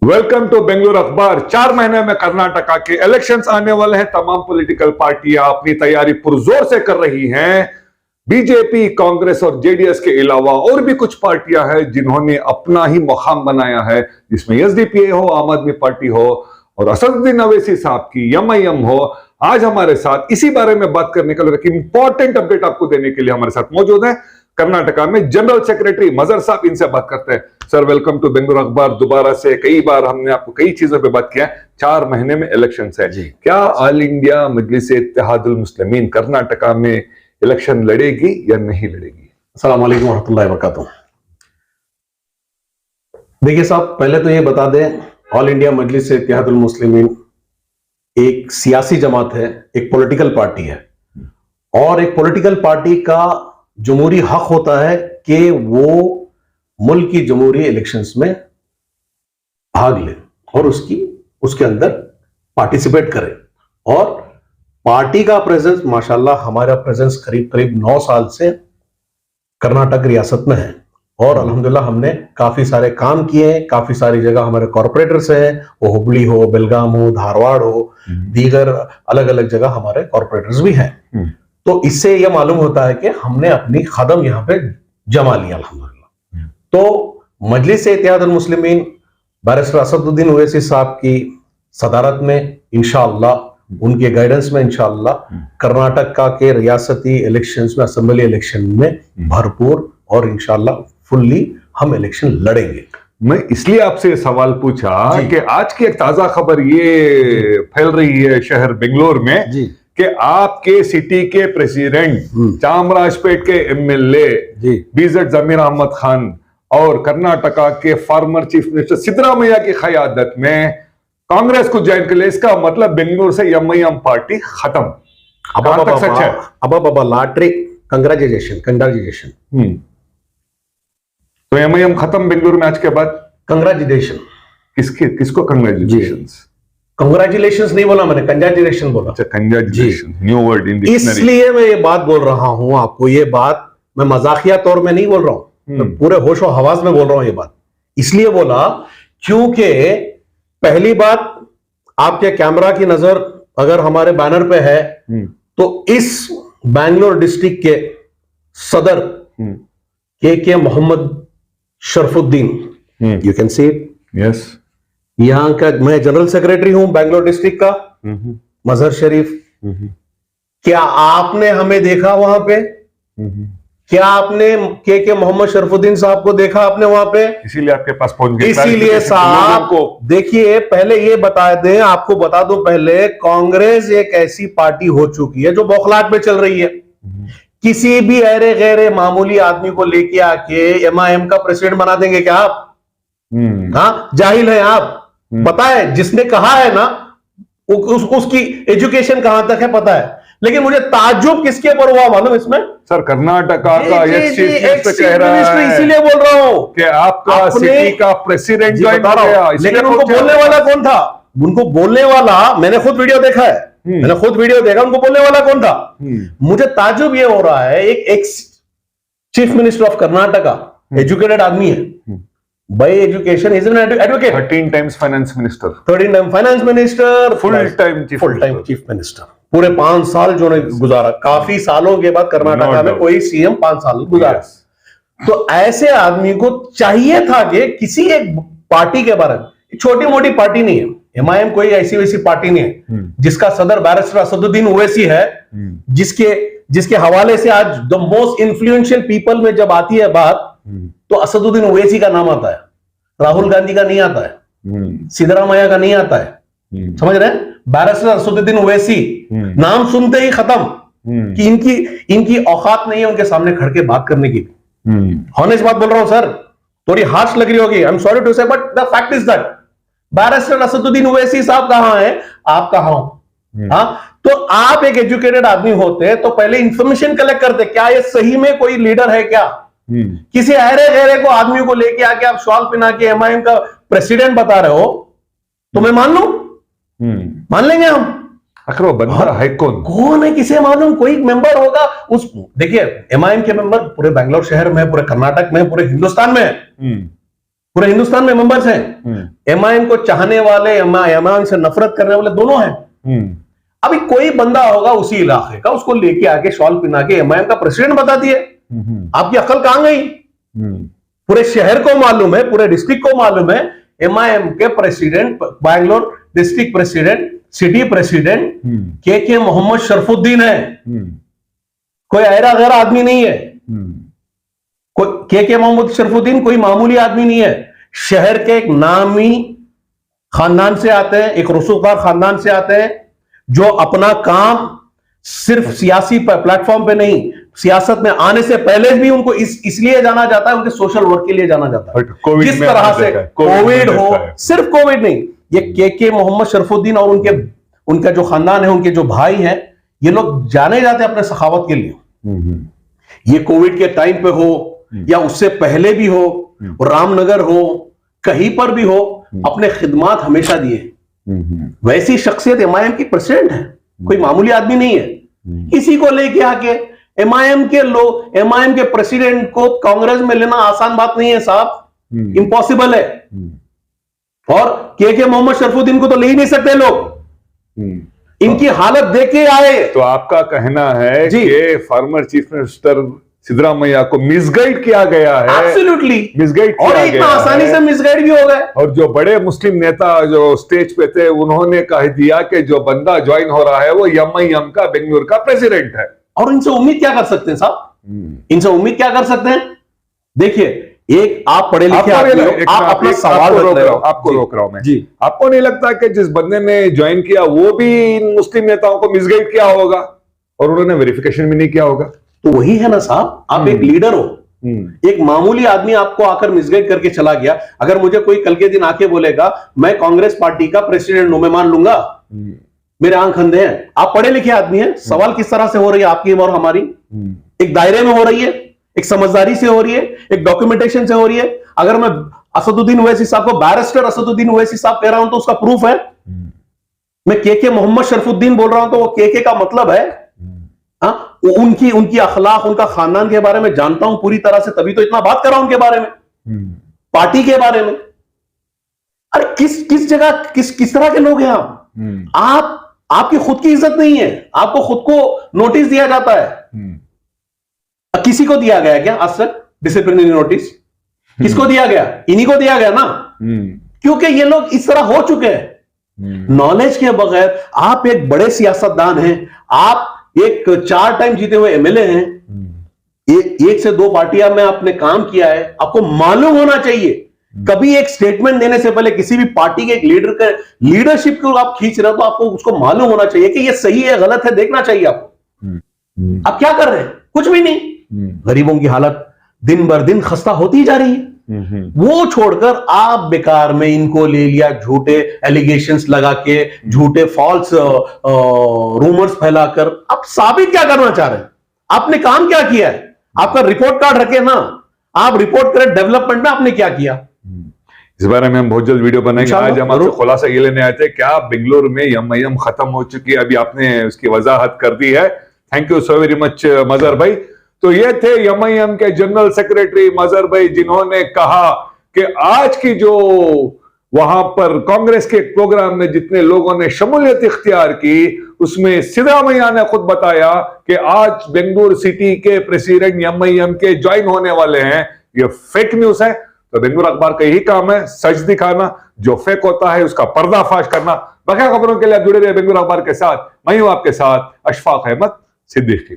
Welcome to Bengaluru अखबार। 4 महीने में कर्नाटका के इलेक्शंस आने वाले हैं। तमाम पॉलिटिकल पार्टियां अपनी तैयारी पुरजोर से कर रही हैं। बीजेपी, कांग्रेस और जेडीएस के अलावा और भी कुछ पार्टियां हैं जिन्होंने अपना ही मुकाम बनाया है, जिसमें एसडीपीए हो, आम आदमी पार्टी हो और असदुद्दीन अवैसी साहब की एमआईएम हो। आज हमारे साथ इसी बारे में बात करने के लिए एक इंपॉर्टेंट अपडेट आपको देने के लिए हमारे साथ मौजूद है कर्नाटका में जनरल सेक्रेटरी मजहर साहब। इनसे बात करते हैं। सर, वेलकम टू बेंगलुरु अखबार। दोबारा से कई बार हमने आपको कई चीजों पे बात किया है। 4 महीने में इलेक्शन है जी। क्या ऑल इंडिया मजलिस इत्तेहादुल मुस्लिमीन कर्नाटका में इलेक्शन लड़ेगी या नहीं लड़ेगी? अस्सलाम वालेकुम रहमतुल्लाहि व बरकातुहू। देखिए साहब, पहले तो ये बता दें, ऑल इंडिया मजलिस इत्तेहादुल मुस्लिमीन एक सियासी जमात है, एक पॉलिटिकल पार्टी है और एक पॉलिटिकल पार्टी का जमहूरी हक होता है कि वो मुल्क की जमहूरी इलेक्शंस में भाग ले और उसके अंदर पार्टिसिपेट करे। और पार्टी का प्रेजेंस, माशाल्लाह हमारा प्रेजेंस करीब करीब 9 साल से कर्नाटक रियासत में है और अल्हम्दुलिल्लाह हमने काफी सारे काम किए हैं। काफी सारी जगह हमारे कॉर्पोरेटर्स हैं, वो हुबली हो, बेलगाम हो, धारवाड़ हो, दीगर अलग अलग जगह हमारे कॉर्पोरेटर्स भी हैं। तो इससे यह मालूम होता है कि हमने अपनी कदम यहाँ पे जमा लिया अल्हम्दुलिल्लाह। तो मजलिस इत्तेहादुल मुस्लिमीन बैरिस्टर असदुद्दीन ओवैसी साहब की सदारत में इंशाअल्लाह, उनके गाइडेंस में इंशाअल्लाह कर्नाटका के रियासती इलेक्शंस में, असेंबली इलेक्शन में भरपूर और इंशाअल्लाह फुल्ली हम इलेक्शन लड़ेंगे। मैं इसलिए आपसे सवाल पूछा कि आज की एक ताजा खबर ये फैल रही है शहर बेंगलोर में जी कि आपके सिटी के प्रेसिडेंट, चामराजपेट के एमएलए बीजेड जमीर अहमद खान और कर्नाटका के फॉर्मर चीफ मिनिस्टर सिद्धरामैया की क़यादत में कांग्रेस को ज्वाइन कर लिया। इसका मतलब बेंगलुरु से एमआईएम पार्टी खत्म। कहां तक सच है? अब लॉटरी, कंग्रेचुलेशन। तो एमआईएम खत्म बेंगलुरु में आज के बाद? कंग्रेचुलेशन। किसको कंग्रेचुलेशन? कंग्रेचुलेशंस नहीं बोला मैंने, कंग्रेचुलेशन बोला। अच्छा, congratulation, new word in dictionary. इसलिए मैं ये बात बोल रहा हूं आपको, ये बात मैं मजाकिया तौर में नहीं बोल रहा हूं, मैं पूरे होश और हवास में बोल रहा हूं। ये बात इसलिए बोला क्योंकि पहली बात, आपके कैमरा की नजर अगर हमारे बैनर पे है तो इस बैंगलोर डिस्ट्रिक्ट के सदर के Mohammad Sharafuddin, you can see it, yes, यहां का मैं जनरल सेक्रेटरी हूं बैंगलोर डिस्ट्रिक्ट का, मजहर शरीफ। क्या आपने हमें देखा वहां पे? क्या आपने के मोहम्मद शरफुद्दीन साहब को देखा आपने वहां पे? इसीलिए आपके पास पहुंच गए। इसीलिए साहब को देखिए, पहले ये बता दें, आपको बता दूं पहले, कांग्रेस एक ऐसी पार्टी हो चुकी है जो बौखलाहट में चल रही है। किसी भी अरे गैरे मामूली आदमी को लेके आके एमआईएम का प्रेसिडेंट बना देंगे क्या आप? हाँ, जाहिल है आप। पता है जिसने कहा है ना, उसकी एजुकेशन कहां तक है पता है। लेकिन मुझे ताज्जुब किसके ऊपर हुआ मालूम इसमें? सर, कर्नाटका का एक चीफ मिनिस्टर कह रहा है, इसीलिए बोल रहा हूं कि आपका सिटी का प्रेसिडेंट ज्वाइन हो गया। लेकिन उनको बोलने वाला कौन था? उनको बोलने वाला, मैंने खुद वीडियो देखा है, मैंने खुद वीडियो देखा, उनको बोलने वाला कौन था? मुझे ताज्जुब ये हो रहा है, एक ex chief minister of Karnataka, educated आदमी है, bye education is an advocate, 13 times finance minister, full time chief minister, पूरे 5 साल जो ने गुजारा। काफी सालों के बाद कर्नाटका में कोई सीएम 5 साल गुजारा। तो ऐसे आदमी को चाहिए था कि किसी एक पार्टी के बारे में, छोटी मोटी पार्टी नहीं है एमआईएम, कोई ऐसी वैसी पार्टी नहीं है, जिसका सदर बैरिस्टर असदुद्दीन ओवैसी है, जिसके हवाले से आज द मोस्ट इन्फ्लुएंशियल पीपल में जब आती है बात तो असदुद्दीन ओवैसी का नाम आता है, राहुल गांधी का नहीं आता है, सिद्धरामैया का नहीं आता है। समझ रहे हैं? बैरिस्टर असदुद्दीन ओवैसी नाम सुनते ही खत्म कि इनकी औकात नहीं है उनके सामने खड़ के बात करने की। हॉनेस्ट बात बोल रहा हूं सर, थोड़ी हार्श लग रही होगी, आई एम सॉरी टू से, but the fact is that barrister Asaduddin Owaisi साहब कहां है, आप कहां हो? हाँ, तो आप एक एजुकेटेड आदमी होते तो पहले इंफॉर्मेशन कलेक्ट करते, क्या ये सही में कोई लीडर है क्या? किसी अरे गहरे को आदमी को लेके आके आप शॉल पिना के एमआईएम का प्रेसिडेंट बता रहे हो तो मैं मान लूं, मान लेंगे हम। आखिर वो बंदा है कौन है, किसे मालूम? कोई मेंबर होगा उस, देखिए एमआईएम के मेंबर पूरे बैंगलोर शहर में, पूरे कर्नाटक में, पूरे हिंदुस्तान में है। पूरे हिंदुस्तान में मेंबर्स हैं। एमआईएम को चाहने वाले, एमआईएम से नफरत करने वाले दोनों हैं। अभी कोई बंदा होगा उसी इलाके का, उसको लेके आके शॉल पहना के एमआईएम का प्रेसिडेंट बता दिए। आपकी अकल कहां गई? पूरे शहर को मालूम है, पूरे डिस्ट्रिक्ट को मालूम है, एमआईएम के president, Bangalore district president, city president के मोहम्मद शरफुद्दीन है। कोई ऐरा गैर आदमी नहीं है। के मोहम्मद शरफुद्दीन कोई मामूली आदमी नहीं है। शहर के एक नामी खानदान से आते हैं, एक रसूखदार खानदान से आते हैं, जो अपना काम सिर्फ सियासी प्लेटफॉर्म पे नहीं, सियासत में आने से पहले भी उनको इसलिए जाना जाता है, उनके सोशल वर्क के लिए जाना जाता है। जिस तरह से कोविड हो, सिर्फ कोविड नहीं, ये के मोहम्मद शरफुद्दीन और उनका जो खानदान है, उनके जो भाई हैं, ये लोग जाने जाते हैं अपने सखावत के लिए। ये कोविड के टाइम पे हो या उससे पहले भी हो, रामनगर हो, कहीं पर भी हो, अपने खिदमात हमेशा दिए। वैसी शख्सियत एमआईएम की प्रेसिडेंट है, कोई मामूली आदमी नहीं है। किसी को लेके आके एमआईएम के लोग, एमआईएम के प्रेसिडेंट को कांग्रेस में लेना आसान बात नहीं है साहब, इम्पॉसिबल है। और के मोहम्मद शरफुद्दीन को तो ले ही नहीं सकते लोग। इनकी हालत देख के आए। तो आपका कहना है कि फॉर्मर चीफ मिनिस्टर सिद्धरामैया को मिसगाइड किया गया है। एब्सोल्युटली मिसगाइड किया गया, इतना आसानी से मिसगाइड भी हो गए। और जो बड़े मुस्लिम नेता जो स्टेज पे थे, उन्होंने कह दिया कि जो बंदा ज्वाइन हो रहा है वो एमआईएम का बेंगलुरु का प्रेसिडेंट है। और इनसे उम्मीद क्या कर सकते हैं साहब? इनसे उम्मीद क्या कर सकते हैं? देखिए, एक आप पढ़े लिखे आदमी हो, आप अपना सवाल रख रहे हो। आपको रोक रहा हूं मैं जी। आपको नहीं लगता कि जिस बंदे ने ज्वाइन किया वो भी इन मुस्लिम नेताओं को मिसगाइड किया होगा और उन्होंने वेरिफिकेशन भी नहीं किया होगा? तो वही है ना साहब, आप एक लीडर हो, एक मामूली आदमी आपको आकर मिसगाइड करके चला गया। अगर मुझे कोई कल के दिन आके बोलेगा मैं कांग्रेस पार्टी का प्रेसिडेंट हूं, मैं मान लूंगा, मेरे आंख अंधे हैं। आप पढ़े लिखे आदमी हैं, सवाल किस तरह से हो रही है आपकी और हमारी? एक दायरे में हो रही है, एक समझदारी से हो रही है, एक डॉक्यूमेंटेशन से हो रही है। अगर मैं असदुद्दीन ओवैसी साहब को बैरिस्टर असदुद्दीन ओवैसी साहब कह रहा हूं तो उसका प्रूफ है। मैं के मोहम्मद शरफुद्दीन बोल रहा हूं तो वो के का मतलब है। हाँ, उनकी अखलाक, उनका खानदान के बारे में जानता हूं पूरी तरह से, तभी तो इतना बात कर रहा हूं उनके बारे में, पार्टी के बारे में। अरे किस जगह किस तरह के लोग हैं आप? आपकी खुद की इज्जत नहीं है, आपको खुद को नोटिस दिया जाता है। किसी को दिया गया क्या आज तक डिसिप्लिनरी नोटिस? किसको दिया गया? इन्हीं को दिया गया ना, क्योंकि ये लोग इस तरह हो चुके हैं। नॉलेज के बगैर आप एक बड़े सियासतदान हैं, आप एक 4 टाइम जीते हुए एमएलए हैं, एक से 2 पार्टियां में आपने काम किया है, आपको मालूम होना चाहिए। कभी एक स्टेटमेंट देने से पहले किसी भी पार्टी के एक लीडर के लीडरशिप को आप खींच रहे हो तो आपको उसको मालूम होना चाहिए कि ये सही है गलत है, देखना चाहिए आपको। आप क्या कर रहे हैं? कुछ भी नहीं। गरीबों की हालत दिन बर दिन खस्ता होती ही जा रही है। वो छोड़कर आप बेकार में इनको ले लिया, झूठे एलिगेशंस लगा के, झूठे फॉल्स रूमर्स फैलाकर। आप साबित क्या करना चाह रहे हैं? आपने काम क्या किया है? आपका रिपोर्ट कार्ड रखे ना, आप रिपोर्ट करें डेवलपमेंट में आपने क्या किया। इस बारे में हम बहुत जल्द वीडियो बनाएंगे। आज हम आपसे खुलासा ये लेने आए थे, क्या बेंगलुरु में एमआईएम खत्म हो चुकी है? अभी आपने उसकी वजाहत कर दी है। Thank you so very much Mazhar भाई। तो ये थे एमआईएम के जनरल सेक्रेटरी मजहर भाई, जिन्होंने कहा कि आज की जो वहां पर कांग्रेस के प्रोग्राम में जितने लोगों ने शमूलियत इख्तियार की, उसमें सिद्धरामैया ने खुद बताया कि आज बेंगलुरु सिटी के प्रेसिडेंट एमआईएम के ज्वाइन होने वाले हैं। ये फेक न्यूज है। तो बेंगलुरु अखबार का यही काम है, सच दिखाना, जो फेक होता है उसका पर्दाफाश करना। बकाया खबरों के लिए आप जुड़े रहिए बेंगलुरु अखबार के साथ। मैं हूं आपके साथ अशफाक अहमद सिद्दीकी।